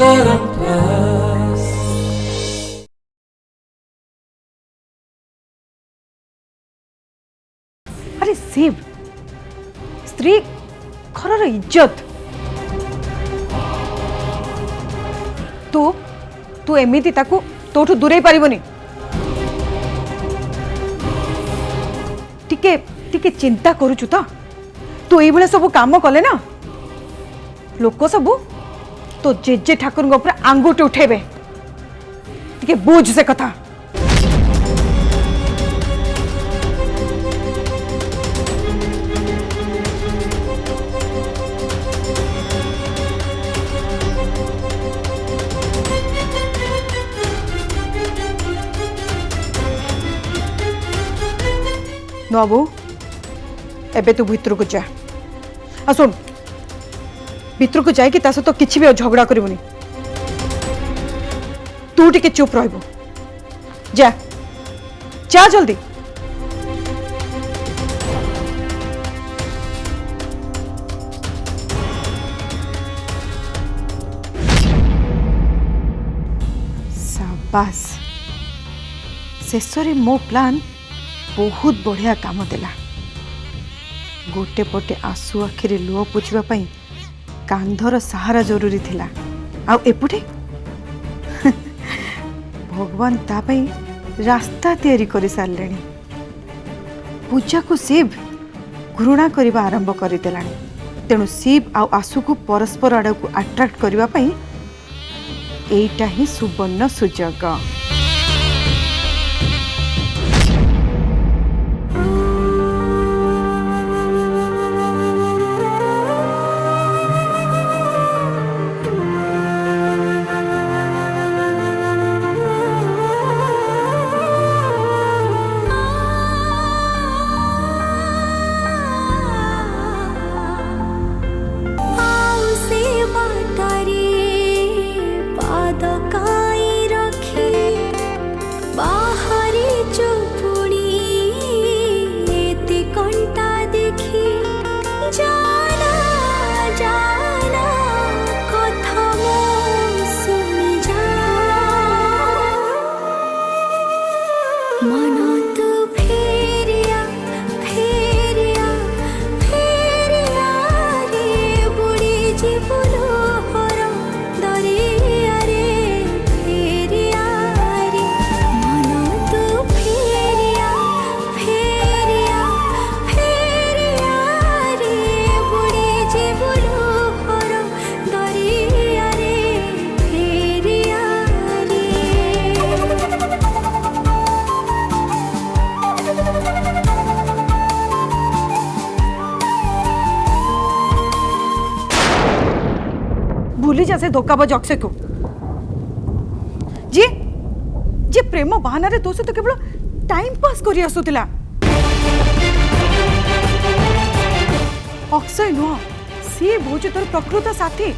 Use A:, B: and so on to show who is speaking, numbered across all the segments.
A: अरे शिव स्त्री घर इज्जत तू तू एमिति ताकू तोठू दूरे पारिबनी टिके टिके चिंता करूचु तो तू ये सब काम कले ना लोक सब तो जेजे ठाकुर ऊपर आंगुठी उठेबे टिके बुझ से कथा नबू एबे तू भितर को जा सुन भितर को जाए कि ता सहित किसी भी झगड़ा करबुनी तू टिके चुप रहबो जा जा जल्दी शाबाश शेषरे मो प्लान बहुत बढ़िया काम देला गोटे पटे आंसू आखिरे लुह पोछिबा कांधर सहारा जरूरी थिला आ एपुटे भगवान तापाई रास्ता तैयारी कर सारे पूजा को शिव घृणा करने आरंभ करदेला तेणु शिव आंसू को परस्पर आड़ को अट्राक्ट करने एटा ही सुवर्ण सुजोग भूली जा से धोखाबाज अक्षय को जी जी प्रेम बहाना रे तो सहित केवल टाइम पास करी आसुतिला अक्षय नुह सी भोज तोर प्रकृत साथी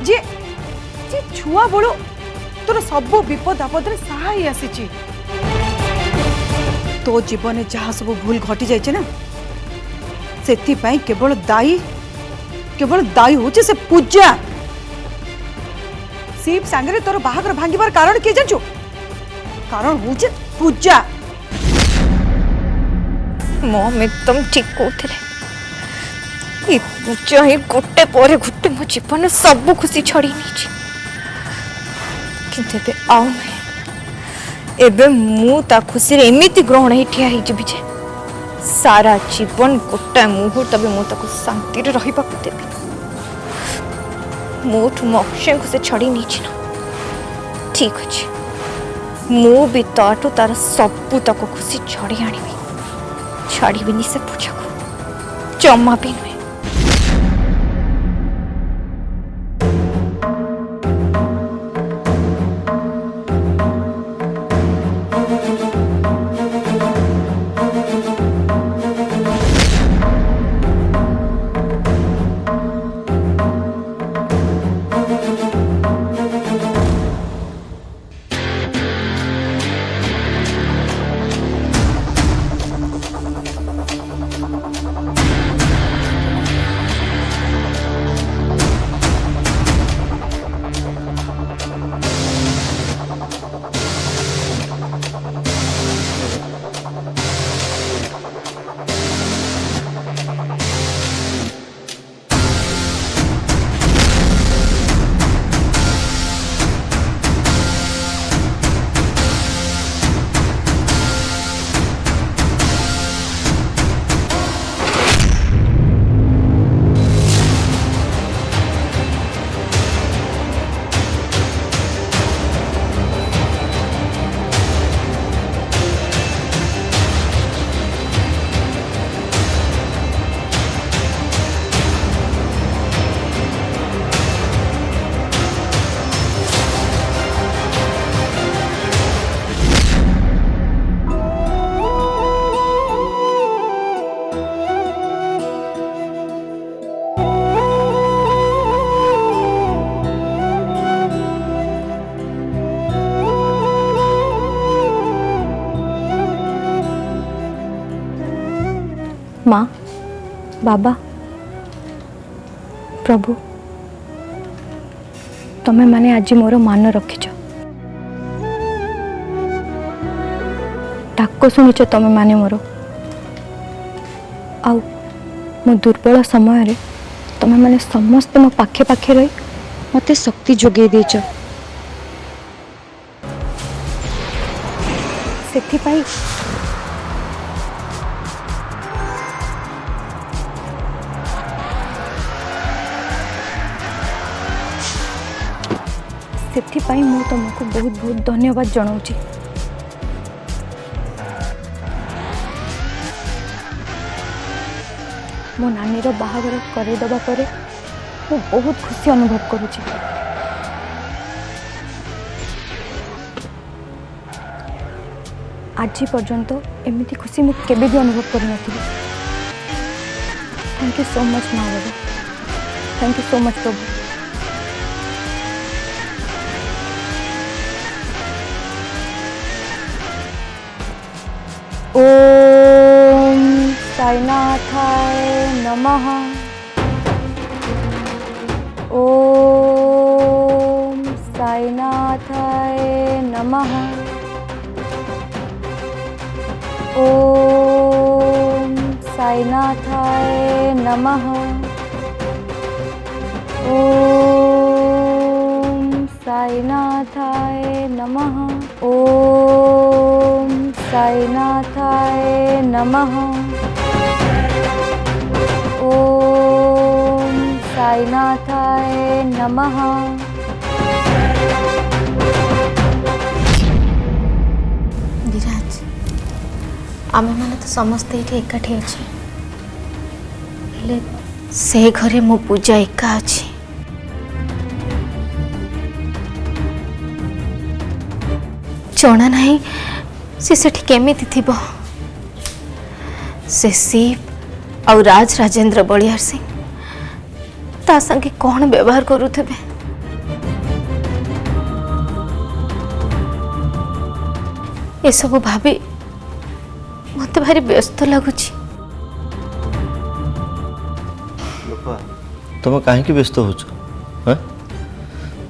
A: जी जी छुआ बड़ो तोर सब विपद आपद रे सहाय आसी तो जीवन जहाँ सब भूल घटी जाइए ना से केवल दायी होचे से पूजा शिव सांगरे तोर बाहागर भांगिबार कारण के जानछु कारण होचे पूजा
B: मम एकदम ठीक कहते ये पूजा ही गोटे पर गोटे मो जीवन सब खुशी छड़ी नहीं किंतु एबे मु ता खुशी रे एमिति ग्रहण ही ठिया ही जे सारा जीवन गोटा मुहूर्त भी मुझे शांति रहा देवी मोठू मो अक्षय को से छड़ी नहीं ना ठीक अच्छे मु भी ताठू तार सबू तक खुशी छड़ी आनी छाड़ी से पूजा को जमा भी नुहे माँ बाबा प्रभु तमें माने आज मोर मान रखिच डाक शुणुच तमें माने मोर आउ मो दुर्बल समय तमें माने समस्त मो पाखे पाखे रही मते शक्ति जोगे देच सेथिपाई सेथिपाई मु तुमको बहुत बहुत धन्यवाद जनाऊँगी। मो नानीर बाहागर करदेवा पर मु बहुत खुशी अनुभव करुँची। आज पर्यंत एमती खुशी मु केबे भी अनुभव कर नथिली। थैंक यू सो मच माँ बाबा, थैंक यू सो मच प्रभु। ओम साईनाथाय नमः। ओम साईनाथाय नमः। ओम साईनाथाय नमः। ओम साईनाथाय नमः। ओम साईनाथाय नमः। ओम साईनाथाय नमः।
C: विराज आमे माने तो समस्ते ये एकाठी अच्छे से घरे मो पूजा एका अच्छी जना नहीं से केमिति थिबो से शिव और राज राजेंद्र बलियार सिंह ता संगे कौन व्यवहार करुथिबे ये सब भाभी मत भारी व्यस्त लगुच।
D: तुम कहीं व्यस्त हो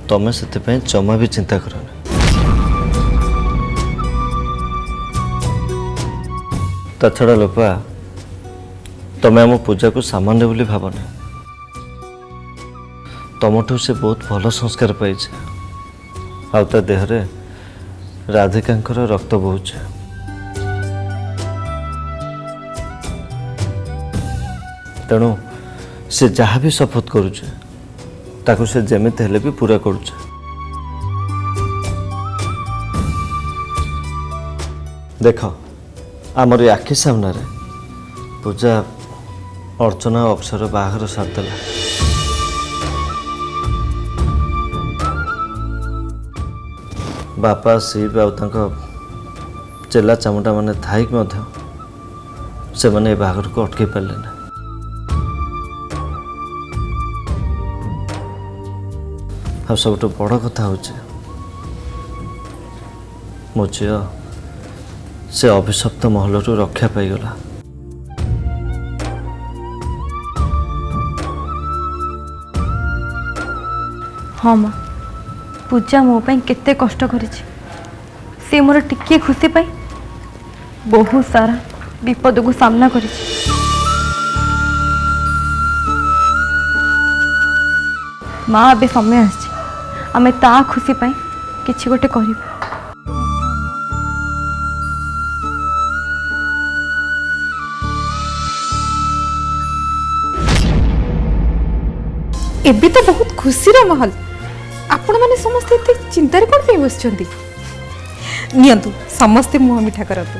D: तुम से जमा भी चिंता कर छड़ा लोपा तुम्हें आम पूजा को सामान्य बोली भावना तुमठू से बहुत भल संस्कार पाई आ देहरे राधिकांकर रक्त बहुचे तेणु से जहाँ भी शपथ करुचे ताकू से जेमिति हेले भी पूरा करुचे। देख आमर आखि सामने पूजा अर्चना अक्षर बाहर सारदेला बापा शिव आ चेला चामुटा मैंने थाइक से मैंने बाहर को अटकई पारे ना। आ सब बड़ कथा हूँ मो झी से अभिशप्त महल रक्षा पाईगला।
B: हाँ माँ पूजा मो पाई केते कष्ट करिछि से मोर टिके खुशी पाई बहुत सारा विपद को सामना करिछि। माँ अबे समय आछि आमे ता खुशी पाई किछि गोटे करिबा।
A: एबी तो बहुत खुशीर महल आपण माने समस्ते एते चिंतार कोन पे बसचंती नियंतु समस्ते मुह मिठा करतु।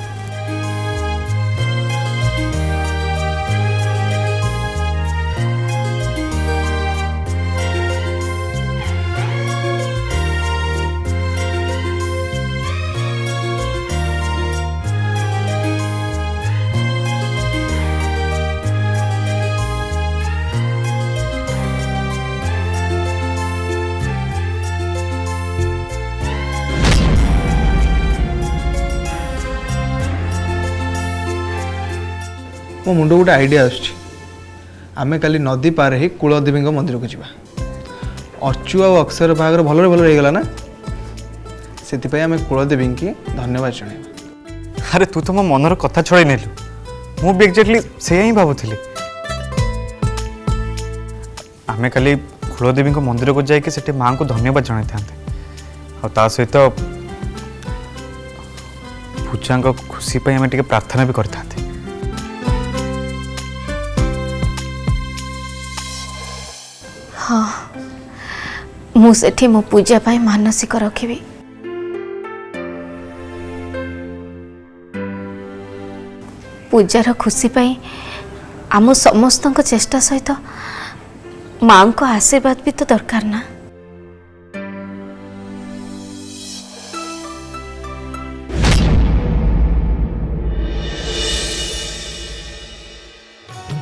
E: मो मुंड गोटे आइडिया आमे काली नदी पार ही कुलदेवी मंदिर को जावा अर्चु आ अक्षर बाहागर भल भल रहीगला ना से आम कुलदेवी की धन्यवाद जन।
F: अरे तू तो मो मनर कथा छड़े नेलु मु भी एक्जाक्टली से ही भावुली आमे खाली कुलदेवी मंदिर को जाइए सेठी माँ को धन्यवाद जन था सहित पूजा खुशी आम टे प्रार्थना भी करते।
C: हाँ मुझे मो पूजा पाई मानसिक रखी पूजार खुशी पाई आम समस्त चेष्टा सहित माँ को आशीर्वाद भी तो दरकार ना।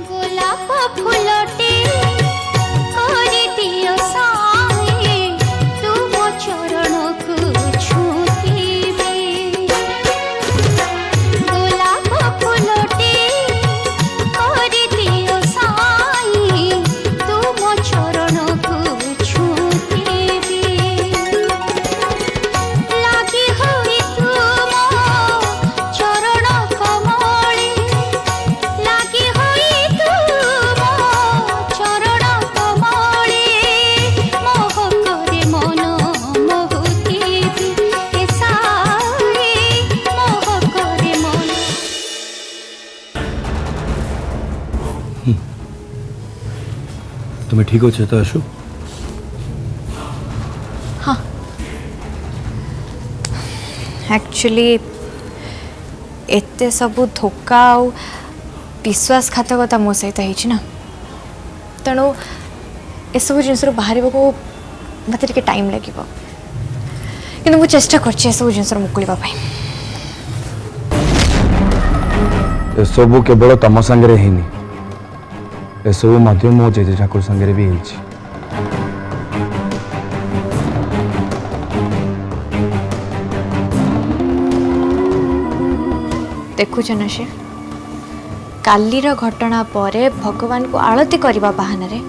G: गोलाप फूलटे करे दियो साए तुम चरण को छूतीबे गोलाप फूलटे करे दियो साए तुम चरण को छूतीबे लागी होई तुम चरण कमले लागी होई तुम चरण कमले मोह करे मन मोहुतीबे ए साए मोह करे मन।
H: तुम्हें ठीक अच्छे तो आशु
B: एक्चुअली एते सबू धोखा और विश्वासघातकता मो सहित होती ना तेणु एसबू जिन बाहर को मत टाइम लगे कि मुझे चेष्टा करसबू जिन मुकुलिबा
H: एसबू केवल तम सांगे ही एसबू मो जेजे ठाकुर सांगे भी होइछि।
B: देखुच ना से कालीर घटना पर भगवान को आरती करने बहाना रे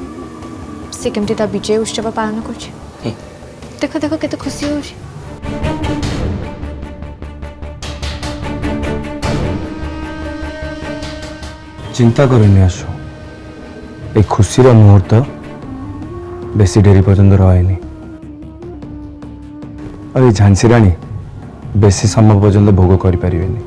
B: से केमती ता विजय उत्सव पालन कर देख देख केते खुशी हो।
H: चिंता करनी आशु ए खुशीर मुहूर्त बेसी डेरी पर्यंत रहे और झांसी राणी बेसी समय पर्यंत भोग करें।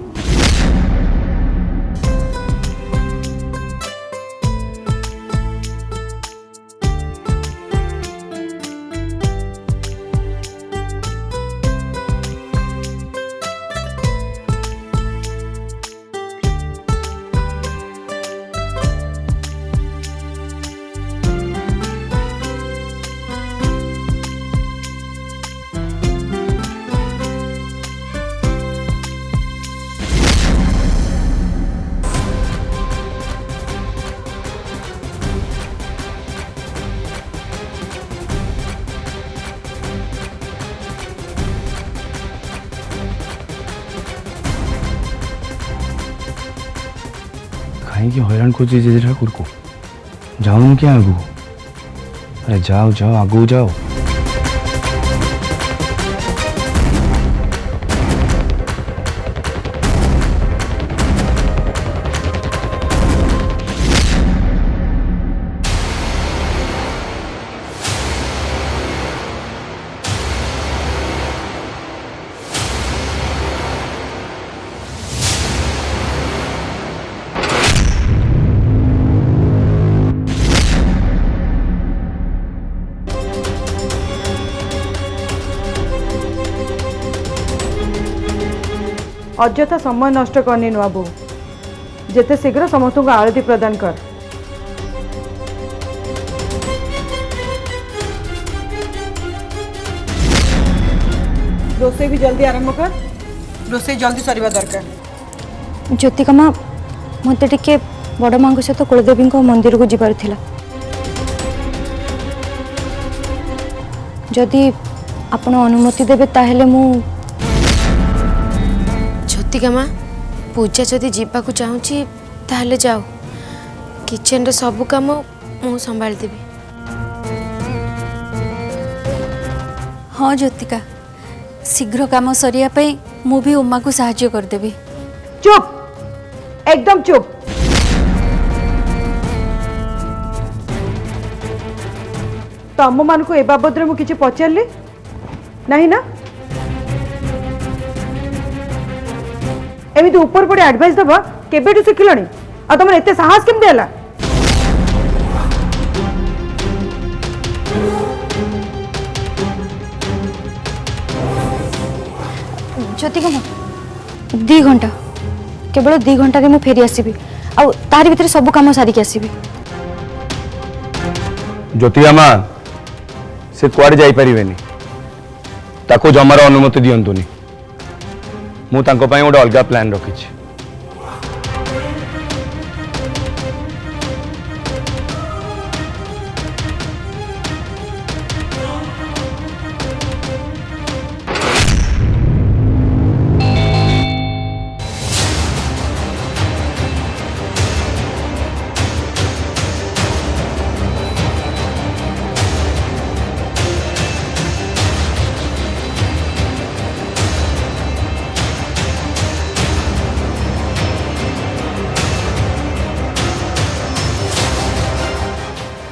H: कहीं हैरान कर जेजे ठाकुर को जाऊँ क्या आगू अरे जाओ जाओ आगू जाओ।
A: अଯଥା समय नष्ट करनी नुआ बो जेते शीघ्र समस्त को आरती प्रदान कर। रोसे भी जल्दी आरंभ कर रोसे जल्दी सरीबा दरकार।
B: ज्योतिका माँ मत टे बड़ माँ सहित कुलदेवी मंदिर को जीवार थिला जदि आपण अनुमति देबे ताहेले मु
C: ज्योतिका माँ पूजा जदि जीवा को चाहूँगी ताहले जाओ। किचन रे सब काम मु संभाल देबी।
G: हाँ ज्योतिका, शीघ्र काम सरिया पई मु भी उमा को साहाय्य कर देबी।
A: चुप, एकदम चुप। तम मान को ए बाबद मु किछि पचारली नहीं ना? एमिति ऊपर पड़े एडवाइस दबा केबेटु शिखिलणी आ तुम एते साहस केम देला?
G: ज्योतिका माँ 2 घंटा, केवल 2 घंटा रे मु फेरी आसीबी आ तारी भितर सब काम सारी के आसीबी।
H: ज्योतिका माँ से कुआड़े जाई परिवेनी, ताको जमार अनुमति दियंतुनी। मु तांको पई गोटे अलगा प्लान रखिछि।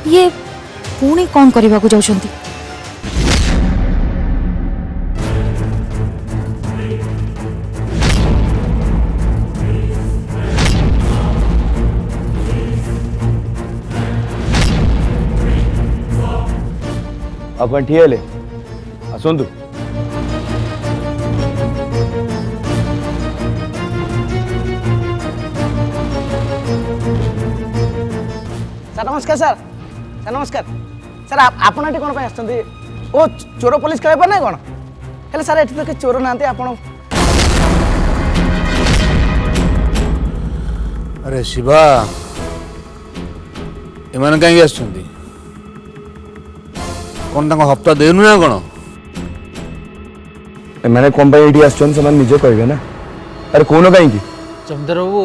G: ये पुणी कौन करने को जाउछंती?
H: अपन ठीक है आसतु।
I: सर नमस्कार। सर सर नमस्कार। सर आपन एटी कोन पे आछंती? ओ चोर पुलिस खेले पर ना कोन? हेले सर एटी तो के चोर नांती आपन।
J: अरे शिवा, एमान कहीं आछंती? कोन तांको हफ्ता देनु ना कोन?
H: मैंने कौन पाई एटी आछन से मन निजे कहबे ना। अरे कोन काई की?
K: जमदर बाबू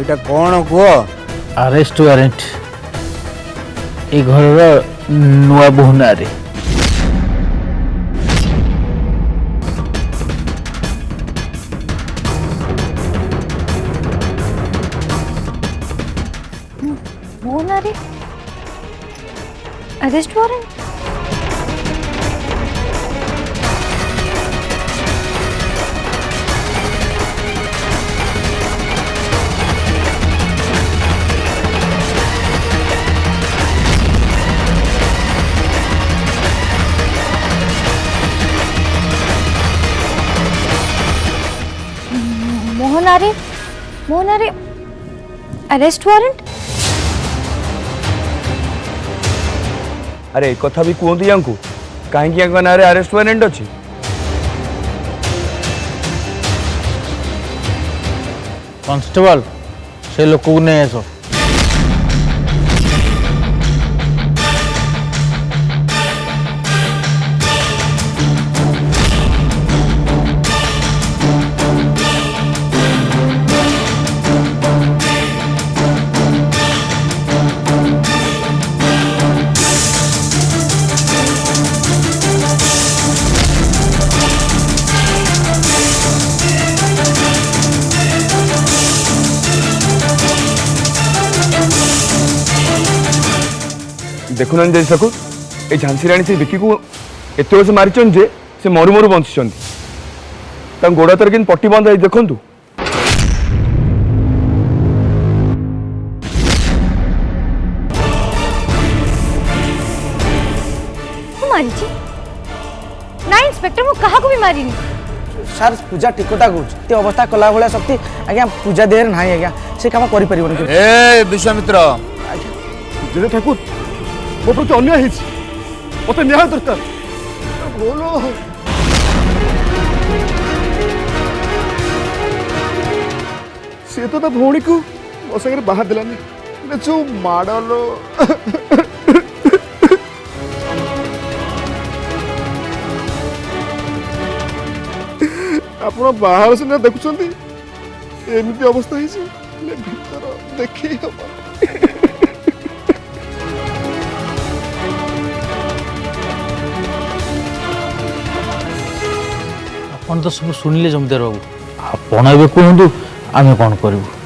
J: एटा कोन को?
K: अरेस्ट वारंट ए घर नुआ बहुना रे।
G: मोहना रे अरेस्ट वारंट? मोहना रे अरेस्ट वारंट?
H: अरे कथा भी कहतु या कहीं ना अरेस्ट वारंट अच्छी।
K: कांस्टेबल से लोक को नहीं आस।
H: देखुना जैसा ये झांसी राणी से विकी को एत वर्ष मारी जे से मरु मरु बंची गोड़ हाथ कि पट्टी बंद देखु।
G: ना इंस्पेक्टर मु कहा को भी मारिनी।
I: सर पूजा टिकटा कहूँ अवस्था कला भाया शक्ति आज्ञा पूजा देह ना आज्ञा से कम कर।
J: ए विश्वामित्र
H: ठाकुर मो प्रति अन्याय मत न्याय दरकार बोलो सी तो ता भौणी को मो संगे बाहा दिलानी जो माड़लो ଆପଣ ବାହାର ସିନା ଦେଖୁଛନ୍ତି ଏମିତି ଅବସ୍ଥା ହେଇଛି ହେଲେ ଭିତର ଦେଖେଇ ହବ
K: ଆପଣ ତ ସବୁ ଶୁଣିଲେ ଜମିଦାର ବାବୁ ଆପଣ ଏବେ କୁହନ୍ତୁ ଆମେ କ'ଣ କରିବୁ